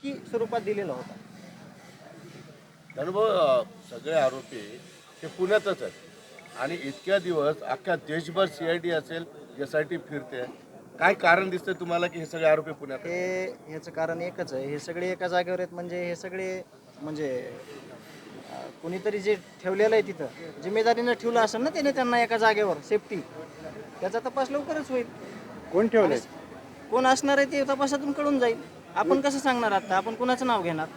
की स्वरूपात दिलेला होता. अनुभव सगळे आरोपी हे पुण्यातच आहेत आणि इतक्या दिवस अख्ख्या देशभर CID असेल SIT फिरते. काय कारण दिसतंय तुम्हाला की हे सगळे आरोपी पुण्यात आहेत? ह्याचं कारण एकच आहे, हे सगळे एका जागेवर आहेत म्हणजे हे सगळे म्हणजे कुणीतरी जे ठेवलेलं आहे तिथं जिम्मेदारीनं ठेवलं असेल ना त्याने त्यांना एका जागेवर सेफ्टी, त्याचा तपास लवकरच होईल. कोण ठेवलंय? कोण असणार आहे ते तपासातून कळून जाईल. आपण कसं सांगणार आता, आपण कुणाचं नाव घेणार?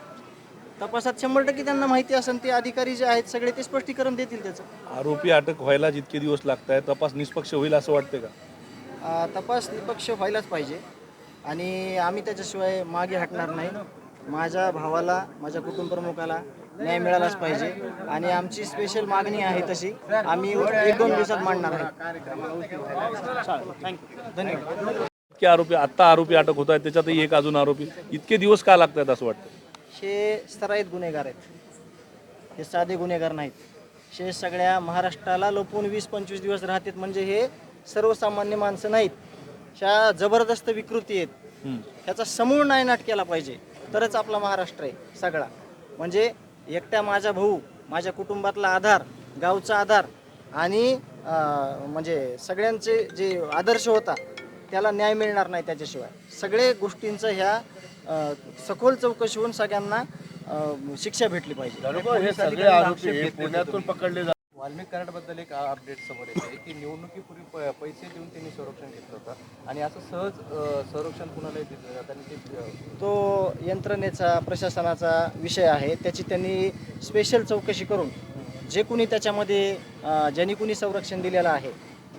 तपासात 100% त्यांना माहिती असेल, ते अधिकारी जे आहेत सगळे ते स्पष्टीकरण देतील त्याचं. आरोपी अटक व्हायला जितके दिवस लागत आहे तपास निष्पक्ष होईल असं वाटतं का? तपास निष्पक्ष व्हायलाच पाहिजे आणि आम्ही त्याच्याशिवाय मागे हटणार नाही. माझ्या भावाला, माझ्या कुटुंब प्रमुखाला न्याय मिळालाच पाहिजे आणि आमची स्पेशल मागणी आहे तशी आम्ही 1-2 दिवसात मांडणार आहे. थँक्यू, धन्यवाद. इतके आरोपी आरोपी अटक होत आहेत, त्याच्यातही एक अजून आरोपी, इतके दिवस का लागत आहेत असं वाटतं? हे सराईत गुन्हेगार आहेत, हे साधे गुन्हेगार नाहीत. हे सगळ्या महाराष्ट्राला लपून 20-25 दिवस राहतात म्हणजे हे सर्वसामान्य माणसं नाहीत. ह्या जबरदस्त विकृती आहेत. ह्याचा समूळ नायनाट केला पाहिजे तरच आपला महाराष्ट्र आहे सगळा. म्हणजे एकट्या माझा भाऊ, माझ्या कुटुंबातला आधार, गावचा आधार आणि म्हणजे सगळ्यांचे जे आदर्श होता त्याला न्याय मिळणार नाही त्याच्याशिवाय. सगळे गोष्टींचं ह्या सखोल चौकशी होऊन सगळ्यांना शिक्षा भेटली पाहिजे. अनुभव हे सगळे आरोपी पुण्यातून पकडले जातात. वाल्मिक कराडबद्दल एक अपडेट समोर येते की निवडणुकीपूर्वी पैसे देऊन त्यांनी संरक्षण घेतलं होतं आणि असं सहज संरक्षण कुणालाही दिलं जातं आणि ते तो यंत्रणेचा, प्रशासनाचा विषय आहे. त्याची त्यांनी स्पेशल चौकशी करून जे कुणी त्याच्यामध्ये ज्यांनी कुणी संरक्षण दिलेलं आहे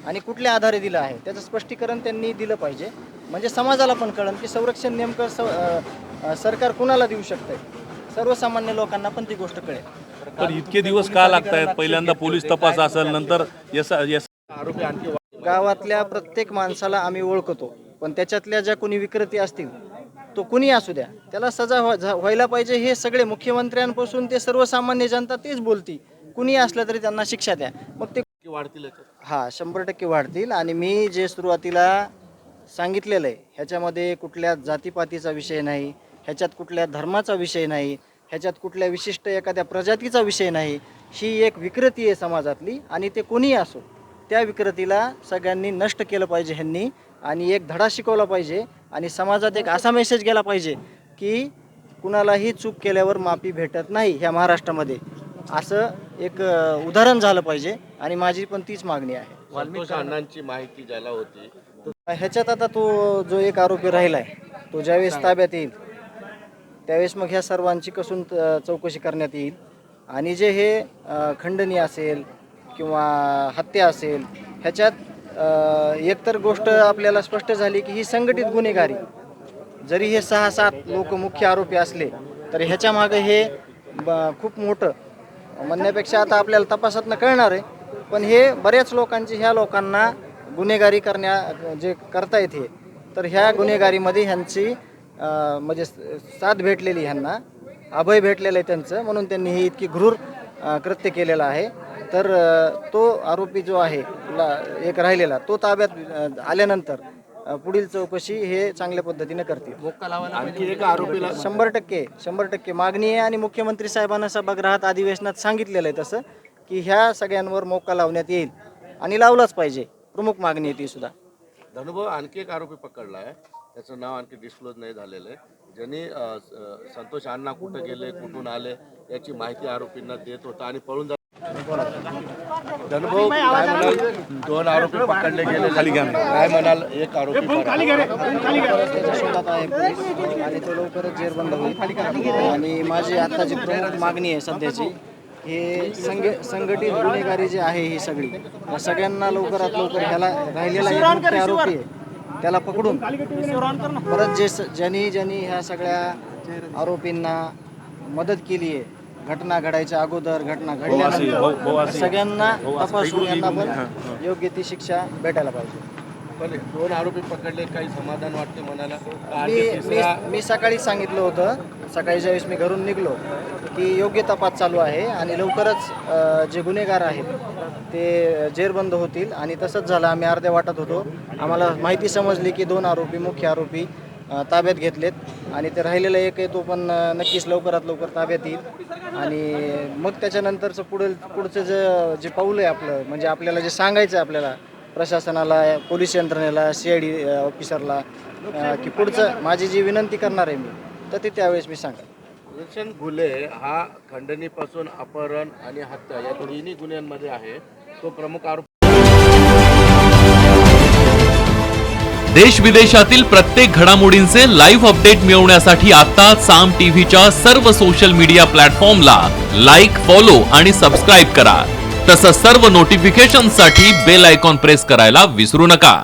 आणि कुठल्या आधारे दिलं आहे त्याचं स्पष्टीकरण त्यांनी दिलं पाहिजे. म्हणजे समाजाला पण कळेल की संरक्षण नेमकं सरकार कुणाला देऊ शकतंय. सर्वसामान्य लोकांना पण ती गोष्ट कळेल. तर इतके दिवस का लागत आहेत? पहिल्यांदा पोलीस तपास असेल, नंतर आरोपी आणखी गावातल्या प्रत्येक माणसाला आम्ही ओळखतो, पण त्याच्यातल्या ज्या कोणी विकृती असतील तो कुणी असू द्या त्याला सजा व्हायला पाहिजे. हे सगळे मुख्यमंत्र्यांपासून ते सर्वसामान्य जनता तेच बोलती, कुणी असलं तरी त्यांना शिक्षा द्या. मग ते वाढतील. 100% वाढतील. आणि मी जे सुरुवातीला सांगितलेलं आहे ह्याच्यामध्ये कुठल्या जातीपातीचा विषय नाही, ह्याच्यात कुठल्या धर्माचा विषय नाही, ह्याच्यात कुठल्या विशिष्ट एखाद्या प्रजातीचा विषय नाही. ही एक विकृती आहे समाजातली आणि ते कोणीही असो त्या विकृतीला सगळ्यांनी नष्ट केलं पाहिजे ह्यांनी आणि एक धडा शिकवला पाहिजे आणि समाजात एक असा मेसेज गेला पाहिजे की कुणालाही चूक केल्यावर माफी भेटत नाही ह्या महाराष्ट्रामध्ये, असं एक उदाहरण झालं पाहिजे आणि माझी पण तीच मागणी आहे. संतोष अण्णांची माहिती ज्याला होती ह्याच्यात आता तो जो एक आरोपी राहिला आहे तो ज्यावेळेस ताब्यात येईल त्यावेळेस मग ह्या सर्वांची कसून चौकशी करण्यात येईल आणि जे हे खंडणी असेल किंवा हत्या असेल ह्याच्यात एकतर गोष्ट आपल्याला स्पष्ट झाली की ही संघटित गुन्हेगारी. जरी हे 6-7 लोक मुख्य आरोपी असले तरी ह्याच्या मागे हे खूप मोठं म्हणण्यापेक्षा आता आपल्याला तपासातनं कळणार आहे, पण हे बऱ्याच लोकांची ह्या लोकांना गुन्हेगारी जे करतायत हे, तर ह्या गुन्हेगारीमध्ये ह्यांची म्हणजे साथ भेटलेली, ह्यांना अभय भेटलेलं आहे त्यांचं, म्हणून त्यांनी ही इतकी क्रूर कृत्य केलेलं आहे. तर तो आरोपी जो आहे एक राहिलेला तो ताब्यात आल्यानंतर पुढील चौकशी हे चांगल्या पद्धतीने करतील. आणखी एका आरोपीला 100% मागणी आहे आणि मुख्यमंत्री साहेबांना सभागृहात अधिवेशनात सांगितलेलं आहे तसं की ह्या सगळ्यांवर मोका लावण्यात येईल आणि लावलाच पाहिजे. प्रमुख मागणी आहे ती सुद्धा. धनुभाऊ आणखी एक आरोपी पकडला आहे, त्याचं नाव आणखी डिस्क्लोज नाही झालेलं आहे, ज्यांनी संतोष अण्णा कुठं गेले, कुठून आले याची माहिती आरोपींना देत होता आणि पळून धनुभाऊ काय म्हणाल? 2 आरोपी पकडले गेले, काय म्हणाल? एक आरोपी त्याच्या शोधात आहे पोलीस आणि तो लवकरच जेरबंद होईल. आणि माझी आत्ताची प्रमुख मागणी आहे सध्याची, हे संघटित गुन्हेगारी जी आहे ही सगळी, या सगळ्यांना लवकरात लवकर ह्याला राहिलेला एक मुख्य आरोपी आहे त्याला पकडून परत ज्यांनी ह्या सगळ्या आरोपींना मदत केली आहे घटना घडायच्या अगोदर, घटना घडल्यानंतर सगळ्यांना तपासून यांना पण योग्य ती शिक्षा भेटायला पाहिजे. पण 2 आरोपी पकडले, काही समाधान वाटते मनाला? मी सकाळी सांगितलं होतं, सकाळी ज्यावेळेस मी घरून निघलो की योग्य तपास चालू आहे आणि लवकरच जे गुन्हेगार आहेत ते जेरबंद होतील आणि तसंच झालं. आम्ही अर्ध्या वाटात होतो, आम्हाला माहिती समजली की 2 आरोपी मुख्य आरोपी ताब्यात घेतलेत आणि ते राहिलेला एक आहे तो पण नक्कीच लवकरात लवकर ताब्यात येईल आणि मग त्याच्यानंतरचं पुढचं जे पाऊल आहे आपलं म्हणजे आपल्याला जे सांगायचं आहे आपल्याला प्रशासनाला पोलीस यंत्रणेला CID ऑफिसरला की पुढचं माझी जी विनंती करणार आहे मी तर ते त्यावेळेस मी सांगेन. सुदर्शन घुले हा खंडणीपासून अपहरण आणि हत्या या तिन्ही गुन्ह्यांमध्ये आहे. तो प्रमुख आरोपी. देश विदेशातील प्रत्येक घडामोडींचे लाईव्ह अपडेट मिळवण्यासाठी आता साम टीव्हीच्या सर्व सोशल मीडिया प्लॅटफॉर्मला लाईक, फॉलो आणि सबस्क्राईब करा. तसंच सर्व नोटिफिकेशनसाठी बेल आयकॉन प्रेस करायला विसरू नका.